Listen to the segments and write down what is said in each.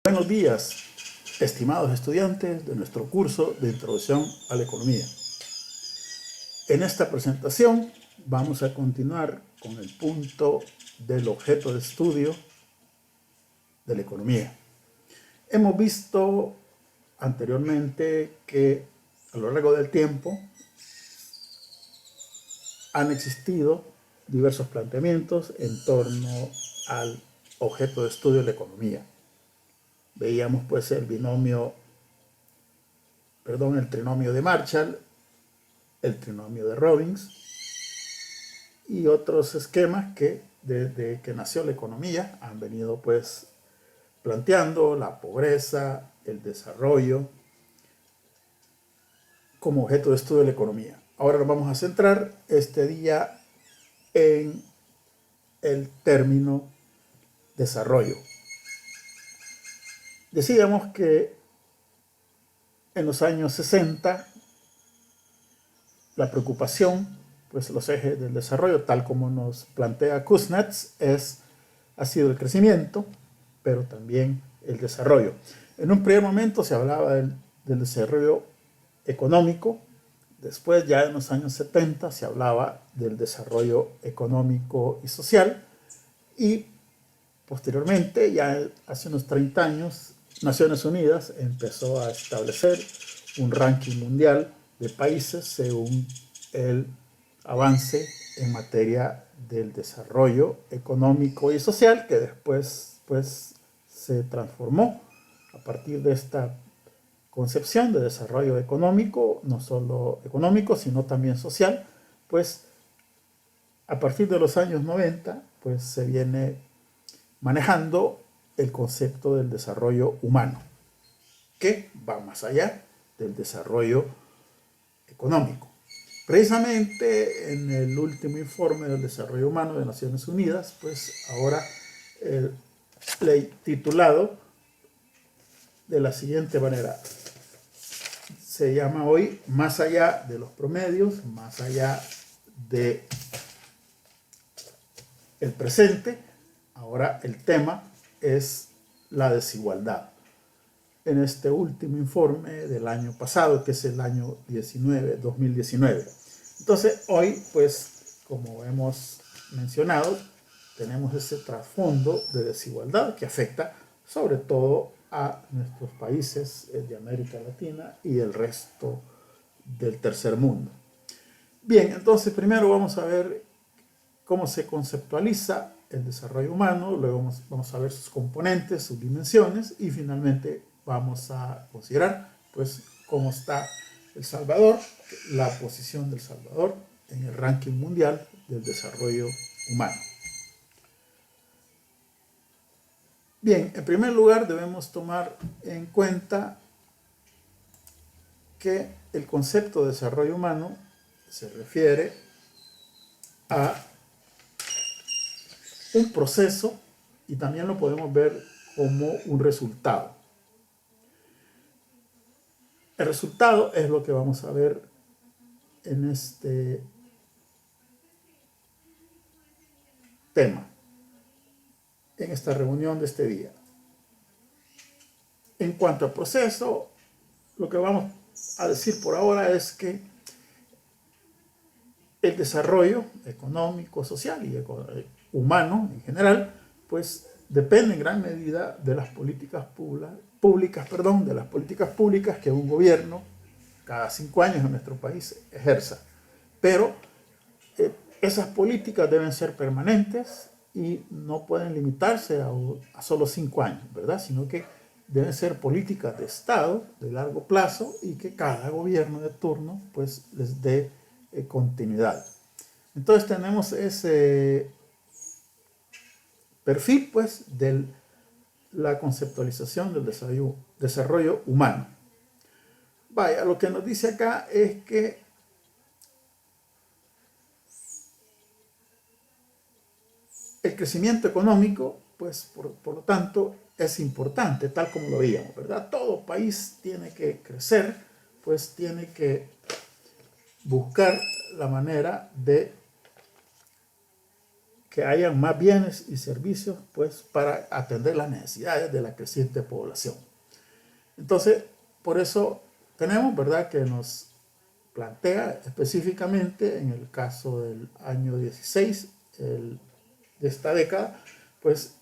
Buenos días, estimados estudiantes de nuestro curso de Introducción a la Economía. En esta presentación vamos a continuar con el punto del objeto de estudio de la economía. Hemos visto anteriormente que a lo largo del tiempo han existido diversos planteamientos en torno al objeto de estudio de la economía. Veíamos pues el trinomio de Marshall, el trinomio de Robbins y otros esquemas que desde que nació la economía han venido pues planteando la pobreza, el desarrollo como objeto de estudio de la economía. Ahora nos vamos a centrar este día en el término desarrollo. Decíamos que en los años 60 la preocupación, pues los ejes del desarrollo, tal como nos plantea Kuznets, ha sido el crecimiento, pero también el desarrollo. En un primer momento se hablaba del desarrollo económico, después ya en los años 70 se hablaba del desarrollo económico y social, y posteriormente, ya hace unos 30 años, Naciones Unidas empezó a establecer un ranking mundial de países según el avance en materia del desarrollo económico y social, que después pues se transformó a partir de esta concepción de desarrollo económico, no solo económico, sino también social. Pues a partir de los años 90 pues se viene manejando el concepto del desarrollo humano, que va más allá del desarrollo económico. Precisamente en el último informe del desarrollo humano de Naciones Unidas, pues ahora titulado de la siguiente manera, se llama hoy Más allá de los promedios, más allá de el presente. Ahora el tema es la desigualdad. En este último informe del año pasado, que es el año 2019. Entonces hoy, pues, como hemos mencionado, tenemos ese trasfondo de desigualdad que afecta sobre todo a nuestros países de América Latina y el resto del tercer mundo. Bien, entonces primero vamos a ver cómo se conceptualiza el desarrollo humano, luego vamos a ver sus componentes, sus dimensiones y finalmente vamos a considerar pues cómo está El Salvador, la posición del Salvador en el ranking mundial del desarrollo humano. Bien, en primer lugar debemos tomar en cuenta que el concepto de desarrollo humano se refiere a un proceso y también lo podemos ver como un resultado. El resultado es lo que vamos a ver en este tema, en esta reunión de este día. En cuanto al proceso, lo que vamos a decir por ahora es que el desarrollo económico, social y humano en general, pues depende en gran medida de las políticas públicas que un gobierno cada 5 años en nuestro país ejerza. Pero esas políticas deben ser permanentes y no pueden limitarse a solo 5 años, ¿verdad? Sino que deben ser políticas de Estado de largo plazo y que cada gobierno de turno pues les dé continuidad. Entonces tenemos ese perfil pues de la conceptualización del desarrollo humano. Vaya, lo que nos dice acá es que el crecimiento económico, pues por lo tanto, es importante, tal como lo veíamos, ¿verdad? Todo país tiene que crecer, pues tiene que buscar la manera de que haya más bienes y servicios pues, para atender las necesidades de la creciente población. Entonces, por eso tenemos, ¿verdad?, que nos plantea específicamente en el caso del año 16 de esta década, pues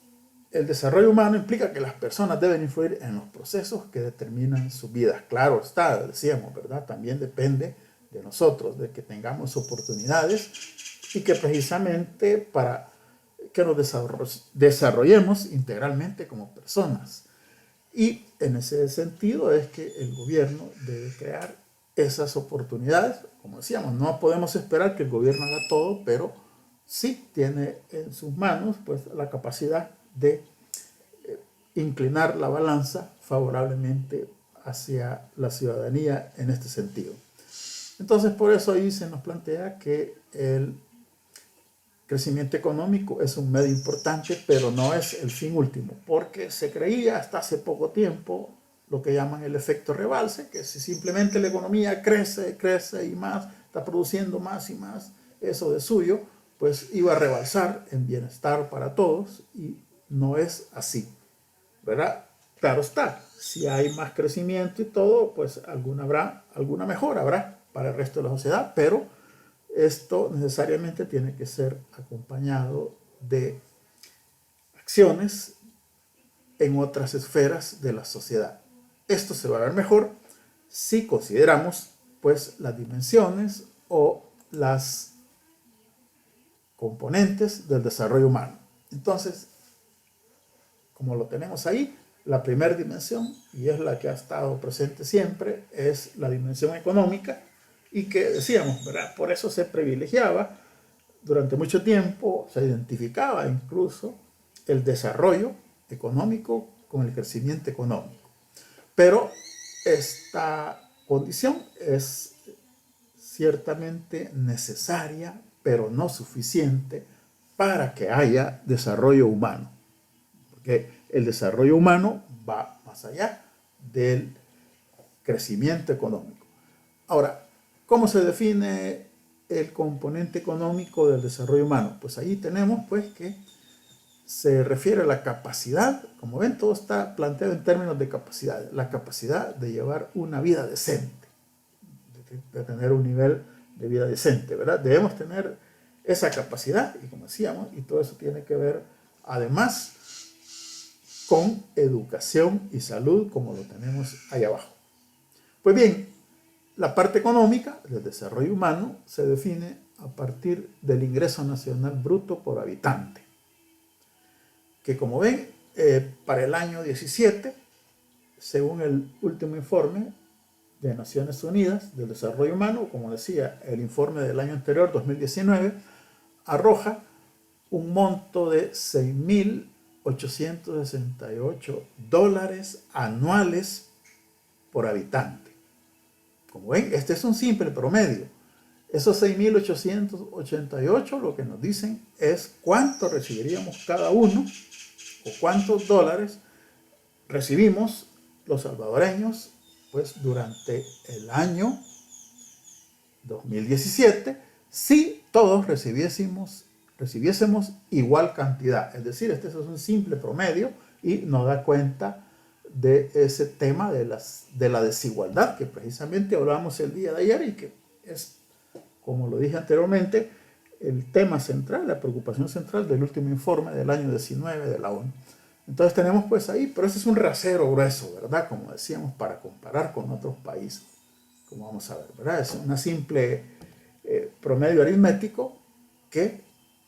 el desarrollo humano implica que las personas deben influir en los procesos que determinan sus vidas. Claro está, decíamos, ¿verdad? También depende de nosotros, de que tengamos oportunidades y que precisamente para que nos desarrollemos integralmente como personas. Y en ese sentido es que el gobierno debe crear esas oportunidades. Como decíamos, no podemos esperar que el gobierno haga todo, pero sí tiene en sus manos pues, la capacidad de inclinar la balanza favorablemente hacia la ciudadanía en este sentido. Entonces, por eso ahí se nos plantea que el crecimiento económico es un medio importante, pero no es el fin último, porque se creía hasta hace poco tiempo lo que llaman el efecto rebalse, que si simplemente la economía crece, crece y más, está produciendo más y más, eso de suyo, pues iba a rebalsar en bienestar para todos y no es así, ¿verdad? Claro está, si hay más crecimiento y todo, pues alguna mejora habrá para el resto de la sociedad, pero esto necesariamente tiene que ser acompañado de acciones en otras esferas de la sociedad. Esto se va a ver mejor si consideramos pues las dimensiones o las componentes del desarrollo humano. Entonces, como lo tenemos ahí, la primera dimensión, y es la que ha estado presente siempre, es la dimensión económica, y que decíamos, ¿verdad? Por eso se privilegiaba durante mucho tiempo, se identificaba incluso el desarrollo económico con el crecimiento económico. Pero esta condición es ciertamente necesaria, pero no suficiente para que haya desarrollo humano. Porque el desarrollo humano va más allá del crecimiento económico. Ahora, ¿cómo se define el componente económico del desarrollo humano? Pues ahí tenemos pues que se refiere a la capacidad, como ven, todo está planteado en términos de capacidad, la capacidad de llevar una vida decente, de tener un nivel de vida decente, ¿verdad? Debemos tener esa capacidad, y como decíamos, y todo eso tiene que ver además con educación y salud, como lo tenemos ahí abajo. Pues bien, la parte económica del desarrollo humano se define a partir del ingreso nacional bruto por habitante, que como ven, para el año 17, según el último informe de Naciones Unidas del Desarrollo Humano, como decía, el informe del año anterior, 2019, arroja un monto de $6.868 anuales por habitante. Como ven, este es un simple promedio. Esos 6.888 lo que nos dicen es cuánto recibiríamos cada uno o cuántos dólares recibimos los salvadoreños pues durante el año 2017 si todos recibiésemos igual cantidad. Es decir, este es un simple promedio y nos da cuenta de ese tema de la desigualdad que precisamente hablamos el día de ayer y que es, como lo dije anteriormente, el tema central, la preocupación central del último informe del año 19 de la ONU. Entonces tenemos pues ahí, pero ese es un rasero grueso, ¿verdad? Como decíamos, para comparar con otros países, como vamos a ver, ¿verdad? Es una simple promedio aritmético que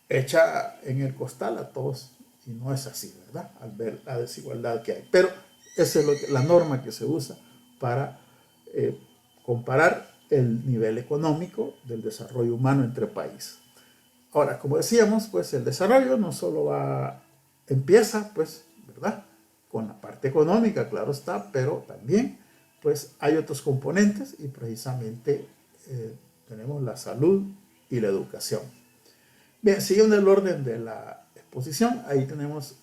echa en el costal a todos y no es así, ¿verdad? Al ver la desigualdad que hay. Pero esa es la norma que se usa para comparar el nivel económico del desarrollo humano entre países. Ahora, como decíamos, pues el desarrollo no solo empieza, pues, ¿verdad?, con la parte económica, claro está, pero también, pues, hay otros componentes y precisamente tenemos la salud y la educación. Bien, siguiendo el orden de la exposición, ahí tenemos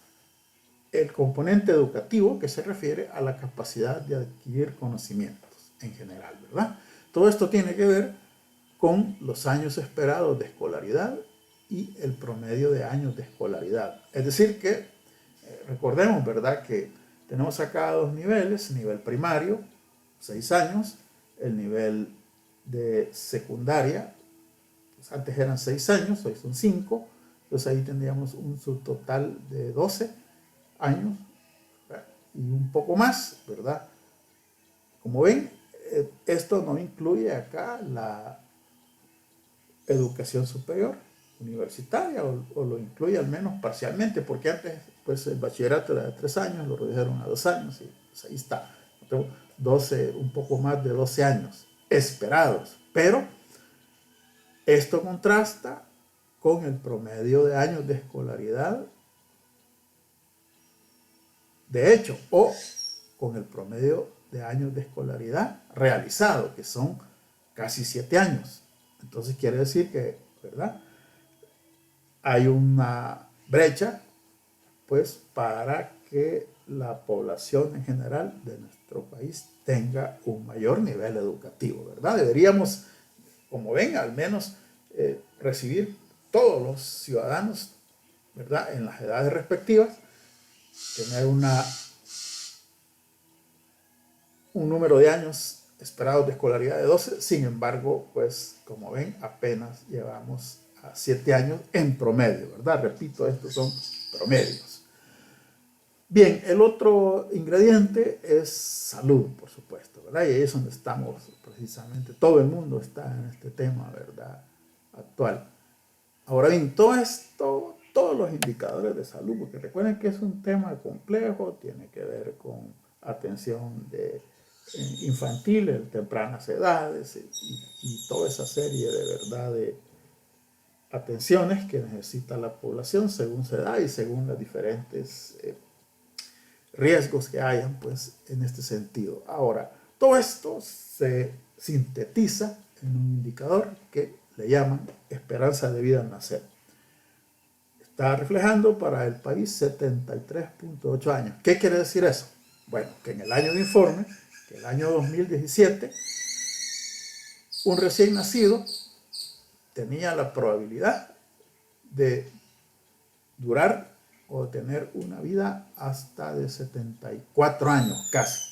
el componente educativo que se refiere a la capacidad de adquirir conocimientos en general, ¿verdad? Todo esto tiene que ver con los años esperados de escolaridad y el promedio de años de escolaridad. Es decir que, recordemos, ¿verdad?, que tenemos acá dos niveles: nivel primario, 6 años, el nivel de secundaria, pues antes eran 6 años, hoy son 5, entonces ahí tendríamos un subtotal de 12 años, ¿verdad?, y un poco más, ¿verdad? Como ven, esto no incluye acá la educación superior universitaria, o lo incluye al menos parcialmente, porque antes pues el bachillerato era de 3 años, lo redujeron a 2 años y pues ahí está. Entonces, 12, un poco más de 12 años esperados, pero esto contrasta con el promedio de años de escolaridad de hecho, o con el promedio de años de escolaridad realizado, que son casi 7 años. Entonces quiere decir que, ¿verdad?, hay una brecha, pues, para que la población en general de nuestro país tenga un mayor nivel educativo, ¿verdad? Deberíamos, como ven, al menos recibir todos los ciudadanos, ¿verdad?, en las edades respectivas, tener un número de años esperados de escolaridad de 12. Sin embargo, pues como ven, apenas llevamos a 7 años en promedio, ¿verdad? Repito, estos son promedios. Bien, el otro ingrediente es salud, por supuesto, ¿verdad? Y ahí es donde estamos precisamente, todo el mundo está en este tema, ¿verdad?, actual. Ahora bien, todo esto, todos los indicadores de salud, porque recuerden que es un tema complejo, tiene que ver con atención infantil, tempranas edades, y toda esa serie de verdad de atenciones que necesita la población según su edad y según los diferentes riesgos que hayan, pues, en este sentido. Ahora, todo esto se sintetiza en un indicador que le llaman esperanza de vida al nacer. Está reflejando para el país 73.8 años. ¿Qué quiere decir eso? Bueno, que en el año de informe, que el año 2017, un recién nacido tenía la probabilidad de durar o tener una vida hasta de 74 años casi,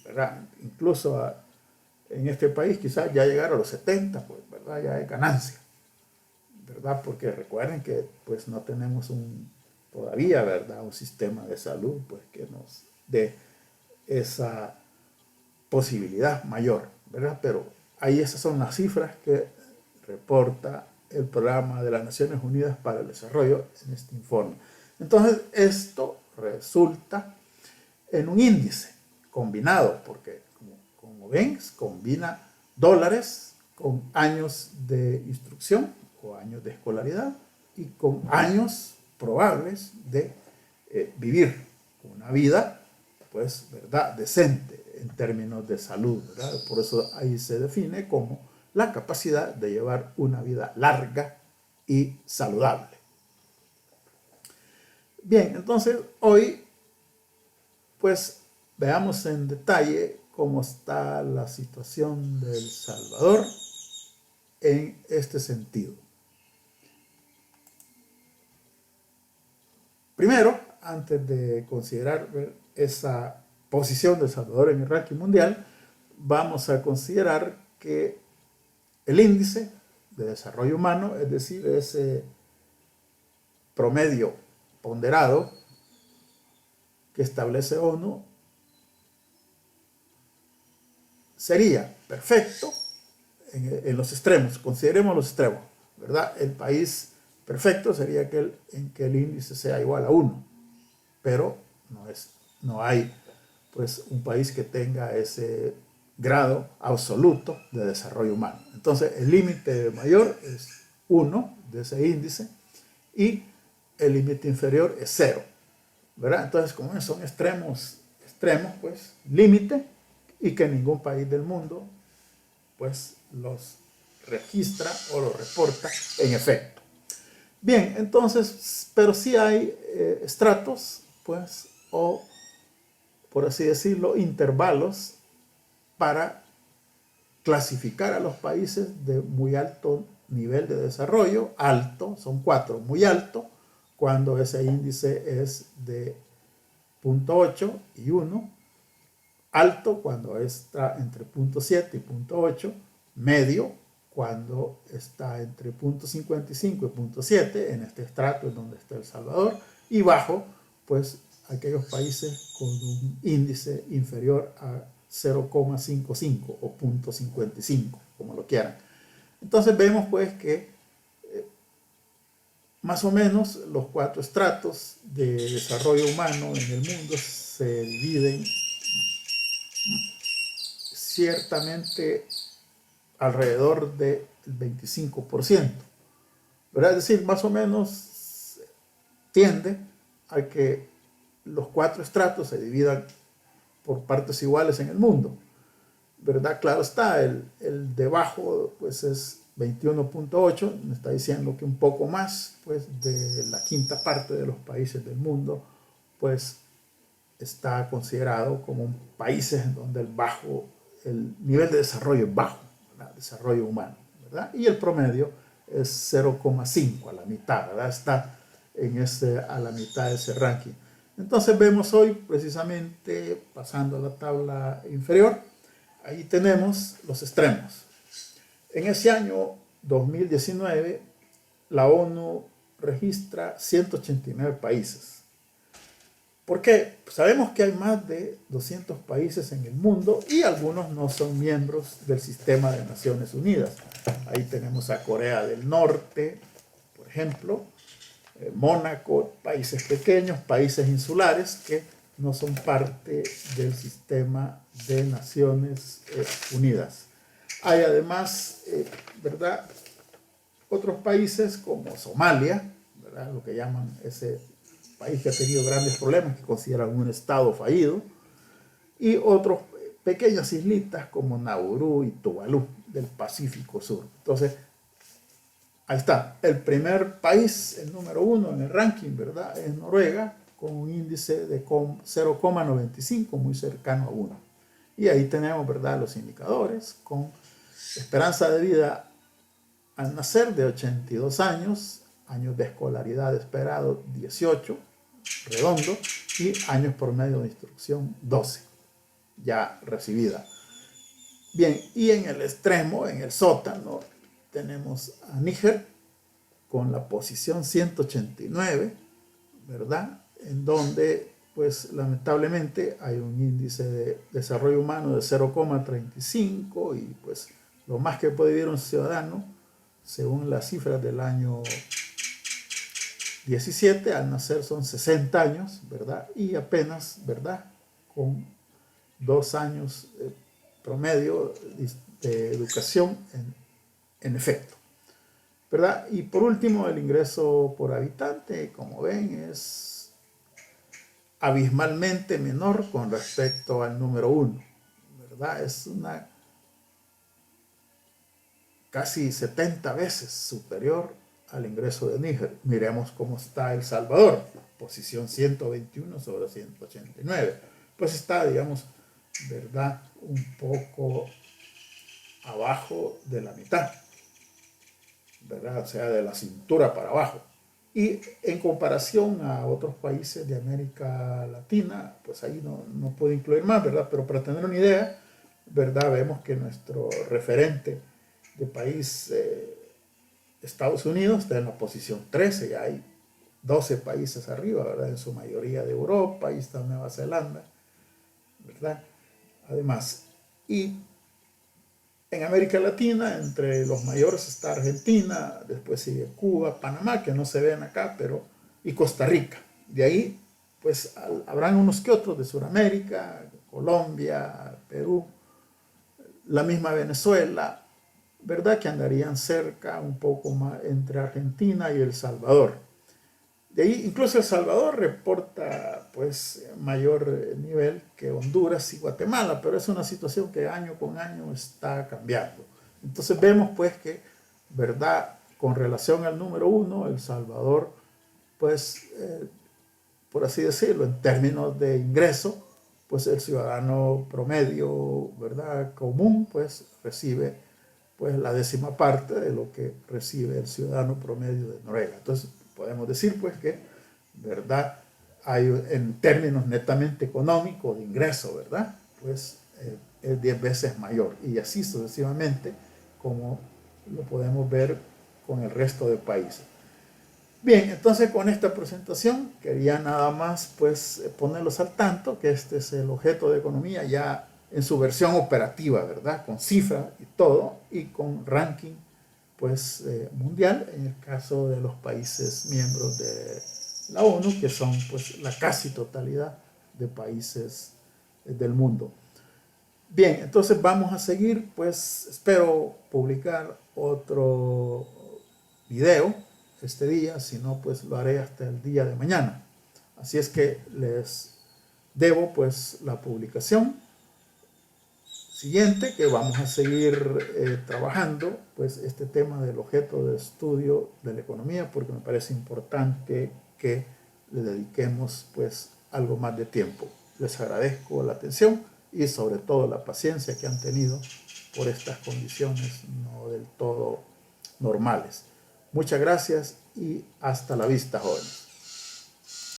¿verdad? Incluso en este país quizás ya llegar a los 70, pues, ¿verdad?, ya es ganancia, ¿verdad? Porque recuerden que pues no tenemos todavía, ¿verdad?, un sistema de salud pues que nos dé esa posibilidad mayor, ¿verdad? Pero ahí esas son las cifras que reporta el Programa de las Naciones Unidas para el Desarrollo en este informe. Entonces, esto resulta en un índice combinado, porque como ven, combina dólares con años de instrucción o años de escolaridad y con años probables de vivir una vida, pues, ¿verdad?, decente en términos de salud, ¿verdad? Por eso ahí se define como la capacidad de llevar una vida larga y saludable. Bien, entonces hoy pues veamos en detalle cómo está la situación de El Salvador en este sentido. Primero, antes de considerar esa posición de El Salvador en el ranking mundial, vamos a considerar que el índice de desarrollo humano, es decir, ese promedio ponderado que establece ONU, sería perfecto en los extremos. Consideremos los extremos, ¿verdad? El país perfecto sería aquel en que el índice sea igual a 1, pero no hay pues un país que tenga ese grado absoluto de desarrollo humano. Entonces el límite mayor es 1 de ese índice y el límite inferior es 0, ¿verdad? Entonces, como son extremos, pues límite, y que ningún país del mundo pues los registra o los reporta en efecto. Bien, entonces, pero sí hay estratos, pues, o por así decirlo, intervalos para clasificar a los países de muy alto nivel de desarrollo, alto, son 4, muy alto, cuando ese índice es de 0.8 y 1, alto cuando está entre 0.7 y 0.8, medio cuando está entre 0.55 y 0.7, en este estrato es donde está El Salvador, y bajo, pues aquellos países con un índice inferior a 0,55 o 0.55, como lo quieran. Entonces vemos pues que más o menos los 4 estratos de desarrollo humano en el mundo se dividen ciertamente alrededor del 25%, ¿verdad? Es decir, más o menos tiende a que los 4 estratos se dividan por partes iguales en el mundo, ¿verdad? Claro está, el debajo pues es 21.8, me está diciendo que un poco más pues de la quinta parte de los países del mundo pues está considerado como países donde el nivel de desarrollo es bajo, ¿verdad? Desarrollo humano, ¿verdad? Y el promedio es 0,5, a la mitad, ¿verdad? Está a la mitad de ese ranking. Entonces vemos hoy precisamente, pasando a la tabla inferior, ahí tenemos los extremos. En ese año 2019, la ONU registra 189 países. ¿Por qué? Sabemos que hay más de 200 países en el mundo y algunos no son miembros del sistema de Naciones Unidas. Ahí tenemos a Corea del Norte, por ejemplo, Mónaco, países pequeños, países insulares que no son parte del sistema de Naciones Unidas. Hay además, ¿verdad?, otros países como Somalia, ¿verdad?, lo que llaman ese país que ha tenido grandes problemas, que consideran un estado fallido, y otros pequeñas islitas como Nauru y Tuvalu del Pacífico Sur. Entonces, ahí está, el primer país, el número 1 en el ranking, ¿verdad?, es Noruega, con un índice de 0,95, muy cercano a 1. Y ahí tenemos, ¿verdad?, los indicadores, con esperanza de vida al nacer de 82 años, años de escolaridad esperado 18, redondo, y años promedio de instrucción 12, ya recibida. Bien, y en el extremo, en el sótano, tenemos a Níger con la posición 189, ¿verdad? En donde, pues lamentablemente, hay un índice de desarrollo humano de 0,35 y pues lo más que puede vivir un ciudadano, según las cifras del año 17, al nacer son 60 años, ¿verdad? Y apenas, ¿verdad?, con 2 años promedio de educación en efecto, ¿verdad? Y por último, el ingreso por habitante, como ven, es abismalmente menor con respecto al número 1, ¿verdad? Es una casi 70 veces superior al ingreso de Níger. Miremos cómo está El Salvador, posición 121 sobre 189. Pues está, digamos, ¿verdad?, un poco abajo de la mitad, ¿verdad? O sea, de la cintura para abajo. Y en comparación a otros países de América Latina, pues ahí no puedo incluir más, ¿verdad? Pero para tener una idea, ¿verdad?, vemos que nuestro referente de país, Estados Unidos, está en la posición 13, ya hay 12 países arriba, ¿verdad?, en su mayoría de Europa, ahí está Nueva Zelanda, ¿verdad? Además, y en América Latina, entre los mayores está Argentina, después sigue Cuba, Panamá, que no se ven acá, y Costa Rica. De ahí, pues habrán unos que otros de Sudamérica, Colombia, Perú, la misma Venezuela, ¿verdad?, que andarían cerca un poco más entre Argentina y El Salvador. De ahí, incluso El Salvador reporta pues mayor nivel que Honduras y Guatemala, pero es una situación que año con año está cambiando. Entonces vemos pues que, ¿verdad?, con relación al número 1, El Salvador, pues, por así decirlo, en términos de ingreso, pues el ciudadano promedio, ¿verdad?, común, pues recibe pues la 10ª parte de lo que recibe el ciudadano promedio de Noruega. Entonces podemos decir pues que, ¿verdad?, hay en términos netamente económicos de ingreso, ¿verdad?, pues es 10 veces mayor, y así sucesivamente, como lo podemos ver con el resto de países. Bien, entonces con esta presentación quería nada más pues ponerlos al tanto que este es el objeto de economía ya en su versión operativa, ¿verdad? Con cifra y todo, y con ranking pues mundial, en el caso de los países miembros de la ONU, que son pues la casi totalidad de países del mundo. Bien, entonces vamos a seguir, pues espero publicar otro video este día, si no pues lo haré hasta el día de mañana. Así es que les debo pues la publicación siguiente, que vamos a seguir trabajando pues este tema del objeto de estudio de la economía, porque me parece importante que le dediquemos pues algo más de tiempo. Les agradezco la atención y sobre todo la paciencia que han tenido por estas condiciones no del todo normales. Muchas gracias y hasta la vista, jóvenes.